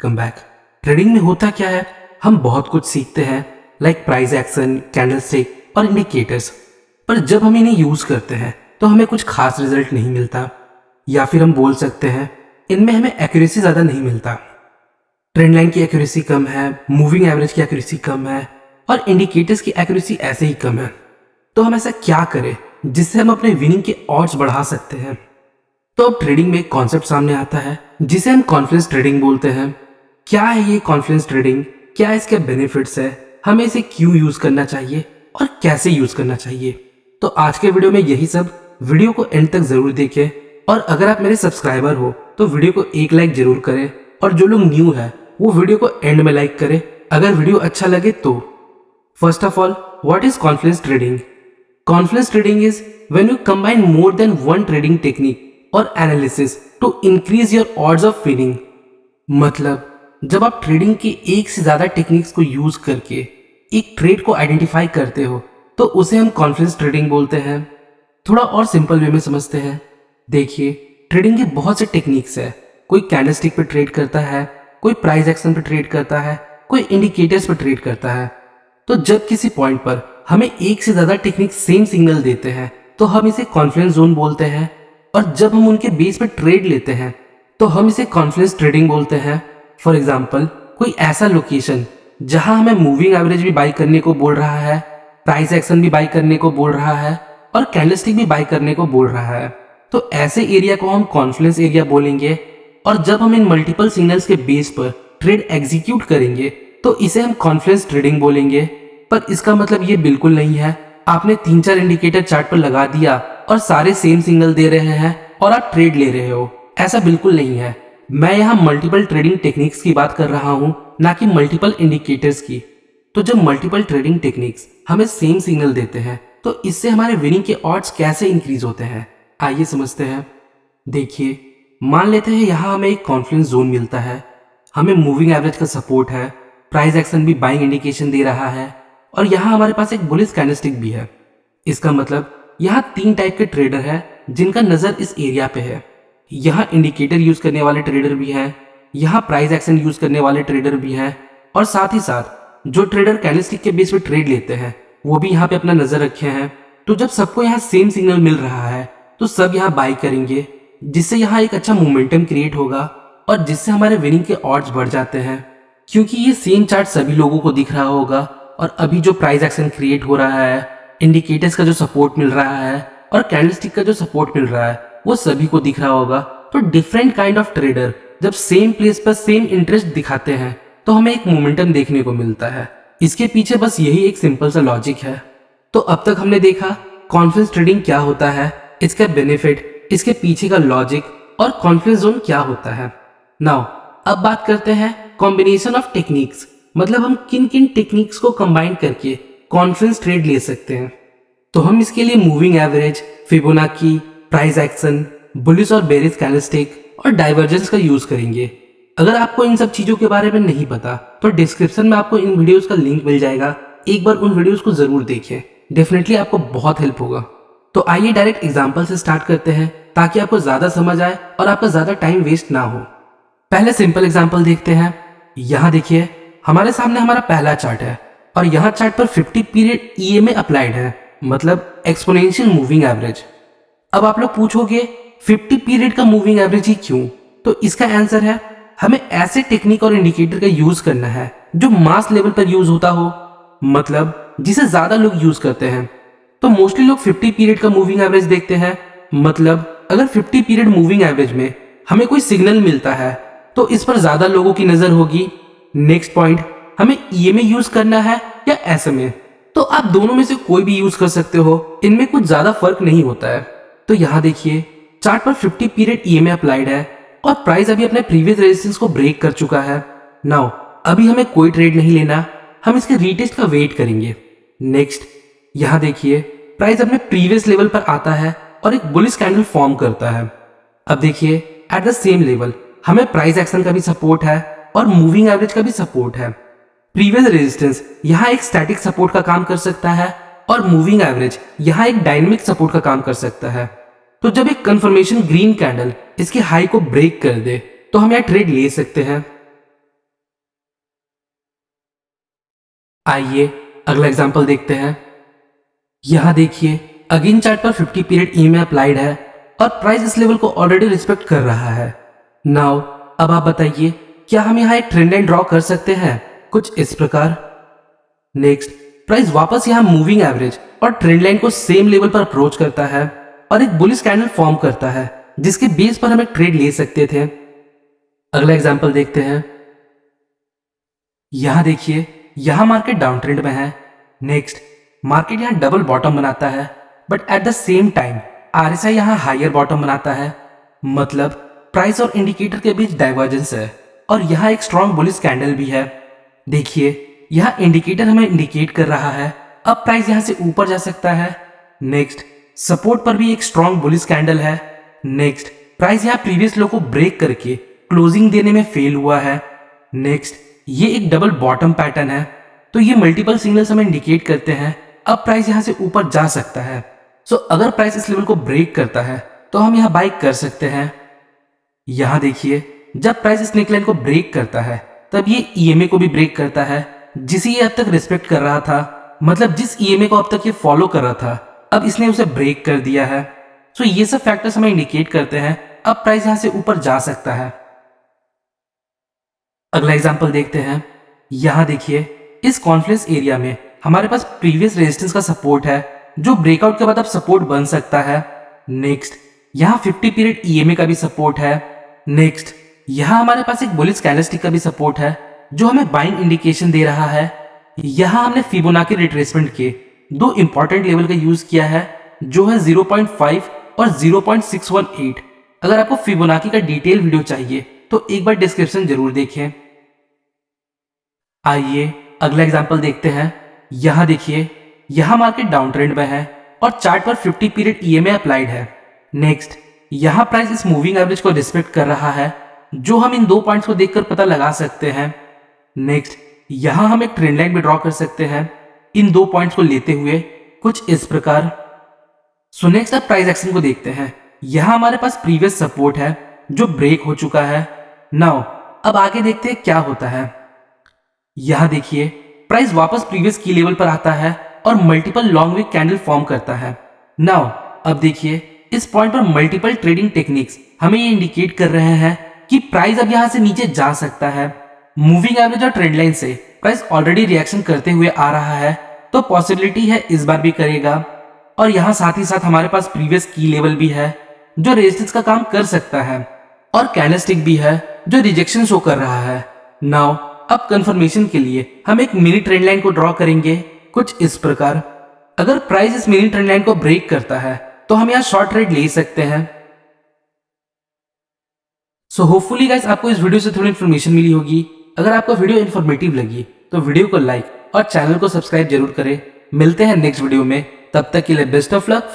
Come back. Trading में होता क्या है, हम बहुत कुछ सीखते हैं लाइक प्राइस एक्शन, कैंडलस्टिक और इंडिकेटर्स, पर जब हम इन्हें यूज करते हैं तो हमें कुछ खास रिजल्ट नहीं मिलता, या फिर हम बोल सकते हैं इनमें हमें एक्यूरेसी ज्यादा नहीं मिलता। ट्रेंड लाइन की एक्यूरेसी कम है, मूविंग एवरेज की एक्यूरेसी कम है और इंडिकेटर्स की एक्यूरेसी ऐसे ही कम है। तो हम ऐसा क्या करें जिससे हम अपने विनिंग के ऑड्स बढ़ा सकते हैं? तो अब ट्रेडिंग में एक कॉन्सेप्ट सामने आता है जिसे हम कॉन्फिडेंस ट्रेडिंग बोलते हैं। क्या है ये कॉन्फिडेंस ट्रेडिंग, क्या इसके बेनिफिट्स है, हमें इसे क्यों यूज करना चाहिए और कैसे यूज करना चाहिए? तो आज के वीडियो में यही सब, वीडियो को एंड तक जरूर देखें। और अगर आप मेरे सब्सक्राइबर हो तो वीडियो को एक लाइक जरूर करें, और जो लोग न्यू है वो वीडियो को एंड में लाइक करें अगर वीडियो अच्छा लगे तो। First of all, what is confidence trading? Confidence trading is when you combine more than one trading technique or analysis to increase your odds of winning। मतलब जब आप ट्रेडिंग की एक से ज्यादा टेक्निक्स को यूज करके एक ट्रेड को आइडेंटिफाई करते हो तो उसे हम कॉन्फिडेंस ट्रेडिंग बोलते हैं। थोड़ा और सिंपल वे में समझते हैं। देखिए, ट्रेडिंग के बहुत से टेक्निक्स है। कोई कैंडलस्टिक पे ट्रेड करता है, कोई प्राइस एक्शन पे ट्रेड करता है, कोई इंडिकेटर्स पे ट्रेड करता है। तो जब किसी पॉइंट पर हमें एक से ज्यादा टेक्निक सेम सिग्नल देते हैं तो हम इसे कॉन्फिडेंस जोन बोलते हैं, और जब हम उनके बेस पे ट्रेड लेते हैं तो हम इसे कॉन्फिडेंस ट्रेडिंग बोलते हैं। फॉर एग्जांपल, कोई ऐसा लोकेशन जहां हमें मूविंग एवरेज भी बाई करने को बोल रहा है, प्राइस एक्शन भी बाई करने को बोल रहा है और कैंडलस्टिक भी बाई करने को बोल रहा है, तो ऐसे एरिया को हम कॉन्फिडेंस एरिया बोलेंगे। और जब हम इन मल्टीपल सिग्नल्स के बेस पर ट्रेड एग्जीक्यूट करेंगे तो इसे हम कॉन्फिडेंस ट्रेडिंग बोलेंगे। पर इसका मतलब ये बिल्कुल नहीं है आपने 3-4 इंडिकेटर चार्ट पर लगा दिया और सारे सेम सिग्नल दे रहे हैं और आप ट्रेड ले रहे हो। ऐसा बिल्कुल नहीं है। मैं यहाँ मल्टीपल ट्रेडिंग टेक्निक्स की बात कर रहा हूँ, ना कि मल्टीपल इंडिकेटर्स की। तो जब मल्टीपल ट्रेडिंग टेक्निक्स हमें सेम सिग्नल देते हैं तो इससे हमारे विनिंग के ऑड्स कैसे इंक्रीज होते हैं, आइए समझते हैं। देखिए, मान लेते हैं यहाँ हमें एक कॉन्फिडेंस जोन मिलता है, हमें मूविंग एवरेज का सपोर्ट है, प्राइस एक्शन भी बाइंग इंडिकेशन दे रहा है और यहाँ हमारे पास एक बुलिश कैंडलस्टिक भी है। इसका मतलब यहाँ 3 टाइप के ट्रेडर हैं जिनका नजर इस एरिया पे है। यहाँ इंडिकेटर यूज करने वाले ट्रेडर भी हैं, यहाँ प्राइस एक्शन यूज करने वाले ट्रेडर भी हैं, और साथ ही साथ जो ट्रेडर कैंडलस्टिक के बेस पे ट्रेड लेते हैं वो भी यहाँ पे अपना नजर रखे हैं। तो जब सबको यहाँ सेम सिग्नल मिल रहा है तो सब यहाँ बाई करेंगे, जिससे यहाँ एक अच्छा मोमेंटम क्रिएट होगा और जिससे हमारे विनिंग के ऑड्स बढ़ जाते हैं, क्योंकि ये सेम चार्ट सभी लोगों को दिख रहा होगा। और अभी जो प्राइस एक्शन क्रिएट हो रहा है, इंडिकेटर्स का जो सपोर्ट मिल रहा है और कैंडलस्टिक का जो सपोर्ट मिल रहा है वो सभी को दिख रहा होगा। तो डिफरेंट काइंड ऑफ ट्रेडर जब सेम प्लेस पर सेम इंटरेस्ट दिखाते हैं तो हमें एक मोमेंटम देखने को मिलता है। इसके पीछे बस यही एक सिंपल सा लॉजिक है। तो अब तक हमने देखा कॉन्फिडेंस ट्रेडिंग क्या होता है, इसका बेनिफिट, इसके पीछे का लॉजिक और कॉन्फिडेंस जोन क्या होता है। नाउ अब बात करते हैं कॉम्बिनेशन ऑफ टेक्निक्स, मतलब हम किन किन टेक्निक्स को कंबाइन करके कॉन्फिडेंस ट्रेड ले सकते हैं। तो हम इसके लिए moving average, Fibonacci, price action, bullish और बेरिश कैंडलस्टिक और डाइवर्जेंस का यूज करेंगे। अगर आपको इन सब चीजों के बारे में नहीं पता तो डिस्क्रिप्शन में आपको इन वीडियोस का लिंक मिल जाएगा, एक बार उन वीडियोस को जरूर देखें, डेफिनेटली आपको बहुत हेल्प होगा। तो आइए डायरेक्ट एग्जाम्पल से स्टार्ट करते हैं ताकि आपको ज्यादा समझ आए और आपका ज्यादा टाइम वेस्ट ना हो। पहले सिंपल एग्जाम्पल देखते हैं। यहाँ देखिए, हमारे सामने हमारा पहला चार्ट है और यहाँ चार्ट पर 50 पीरियड ईएमए अप्लाइड है, मतलब एक्सपोनेंशियल मूविंग एवरेज। अब आप लोग पूछोगे 50 पीरियड का मूविंग एवरेज ही क्यों? तो इसका आंसर है हमें ऐसे टेक्निक और इंडिकेटर का यूज करना है जो मास लेवल पर यूज होता हो, मतलब जिसे ज्यादा लोग यूज करते हैं। तो मोस्टली लोग 50 पीरियड का मूविंग एवरेज देखते हैं, मतलब अगर 50 पीरियड मूविंग एवरेज में हमें कोई सिग्नल मिलता है तो इस पर ज्यादा लोगों की नजर होगी। नेक्स्ट पॉइंट, हमें ईएमए यूज करना है या एसएमए? तो आप दोनों में से कोई भी यूज कर सकते हो, इनमें कुछ ज्यादा फर्क नहीं होता है। तो यहाँ देखिए, चार्ट पर 50 पीरियड ईएमए अप्लाइड है और प्राइस अभी अपने प्रीवियस रेजिस्टेंस को ब्रेक कर चुका है। नाउ अभी हमें कोई ट्रेड नहीं लेना, हम इसके रीटेस्ट का वेट करेंगे। नेक्स्ट, यहाँ देखिए, प्राइस अपने प्रीवियस लेवल पर आता है और एक बुलिश कैंडल फॉर्म करता है। अब देखिए, एट द सेम लेवल हमें प्राइस एक्शन का भी सपोर्ट है और मूविंग एवरेज का भी सपोर्ट है। प्रीवियस रेजिस्टेंस यहाँ एक स्टैटिक सपोर्ट का काम कर सकता है और मूविंग एवरेज यहाँ एक डायनेमिक सपोर्ट का काम कर सकता है। तो जब एक कंफर्मेशन ग्रीन कैंडल इसके हाई को ब्रेक कर दे तो हम यहाँ ट्रेड ले सकते हैं। आइए अगला एग्जांपल देखते हैं। यहाँ देखिए अगेन चार्ट पर 50 पीरियड ईएमए अप्लाइड है और प्राइस इस लेवल को ऑलरेडी रिस्पेक्ट कर रहा है। नाउ अब आप बताइए क्या हम यहाँ एक ट्रेंड लाइन ड्रॉ कर सकते हैं कुछ इस प्रकार। नेक्स्ट प्राइस वापस यहाँ मूविंग एवरेज और ट्रेंड लाइन को सेम लेवल पर अप्रोच करता है और एक बुलिश कैंडल फॉर्म करता है जिसके बेस पर हम एक ट्रेड ले सकते थे। अगला एग्जांपल देखते हैं। यहां देखिए यहां मार्केट डाउन ट्रेंड में है। नेक्स्ट मार्केट यहां डबल बॉटम बनाता है but at the same time RSI यहां हायर बॉटम बनाता है, मतलब प्राइस और इंडिकेटर के बीच डाइवर्जेंस है और यहां एक स्ट्रॉन्ग बुलिश कैंडल भी है। देखिए यहां इंडिकेटर हमें इंडिकेट कर रहा है अब प्राइस यहां से ऊपर जा सकता है। नेक्स्ट सपोर्ट पर भी एक स्ट्रॉन्ग बुलिश कैंडल है। नेक्स्ट प्राइस यहां प्रीवियस लो को ब्रेक करके क्लोजिंग देने में फेल हुआ है। नेक्स्ट ये एक डबल बॉटम पैटर्न है, तो ये मल्टीपल सिग्नल्स हमें इंडिकेट करते हैं अब प्राइस यहां से ऊपर जा सकता है। सो अगर प्राइस इस लेवल को ब्रेक करता है तो हम यहां बाई कर सकते हैं। यहां देखिए जब प्राइस इस नेकलाइन को ब्रेक करता है तब ये ईएमए को भी ब्रेक करता है जिसे ये अब तक रिस्पेक्ट कर रहा था, मतलब जिस ईएमए को अब तक ये फॉलो कर रहा था अब इसने उसे ब्रेक कर दिया है। सो ये सब फैक्टर्स हमें इंडिकेट करते हैं अब प्राइस यहां से ऊपर जा सकता है। अगला एग्जांपल देखते हैं। यहां देखिए इस कॉन्फ्लुएंस एरिया में हमारे पास प्रीवियस रेजिस्टेंस का सपोर्ट है जो ब्रेकआउट के बाद अब सपोर्ट बन सकता है। नेक्स्ट यहां 50 पीरियड ईएमए का भी सपोर्ट है। नेक्स्ट यहां हमारे पास एक बुलिश कैंडलस्टिक का भी सपोर्ट है जो हमें बाइंग इंडिकेशन दे रहा है। यहां हमने फिबोनाची रिट्रेसमेंट के दो इंपॉर्टेंट लेवल का यूज किया है जो है 0.5 और 0.618। अगर आपको फिबोनाची का डिटेल वीडियो चाहिए तो एक बार डिस्क्रिप्शन जरूर देखें। आइए अगला एग्जांपल देखते हैं। यहां देखिए यहां मार्केट डाउन ट्रेंड में है और चार्ट पर 50 पीरियड ईएमए अप्लाइड है। नेक्स्ट यहां प्राइस इस मूविंग एवरेज को रिस्पेक्ट कर रहा है जो हम इन दो पॉइंट्स को देखकर पता लगा सकते हैं। नेक्स्ट यहां हम एक ट्रेंड लाइन भी ड्रॉ कर सकते हैं इन दो पॉइंट्स को लेते हुए कुछ इस प्रकार। सो नेक्स्ट अब प्राइस एक्शन को देखते हैं। यहां हमारे पास प्रीवियस सपोर्ट है जो ब्रेक हो चुका है। नाउ अब आगे देखते हैं क्या होता है। यहां देखिए प्राइस वापस प्रीवियस की लेवल पर आता है और multiple long wick candle form करता है। नाउ अब देखिए इस पॉइंट पर मल्टीपल ट्रेडिंग टेक्निक्स हमें ये इंडिकेट कर रहे हैं कि प्राइस अब यहां से नीचे जा सकता है। मूविंग एवरेज और ट्रेंड लाइन से प्राइस ऑलरेडी रिएक्शन करते हुए आ रहा है तो पॉसिबिलिटी है इस बार भी करेगा। और यहां साथ ही साथ हमारे पास प्रीवियस की लेवल भी है जो रेजिस्टेंस का काम कर सकता है और कैंडलस्टिक भी है जो रिजेक्शन शो कर रहा है। नाउ अब कंफर्मेशन के लिए हम एक मिनी ट्रेंड लाइन को ड्रॉ करेंगे कुछ इस प्रकार। अगर प्राइस इस मिनी ट्रेंड लाइन को ब्रेक करता है तो हम यहाँ शॉर्ट ट्रेड ले सकते हैं। सो होपफुली गाइस आपको इस वीडियो से थोड़ी इन्फॉर्मेशन मिली होगी। अगर आपको वीडियो इन्फॉर्मेटिव लगी तो वीडियो को लाइक और चैनल को सब्सक्राइब जरूर करें। मिलते हैं नेक्स्ट वीडियो में, तब तक के लिए बेस्ट ऑफ लक।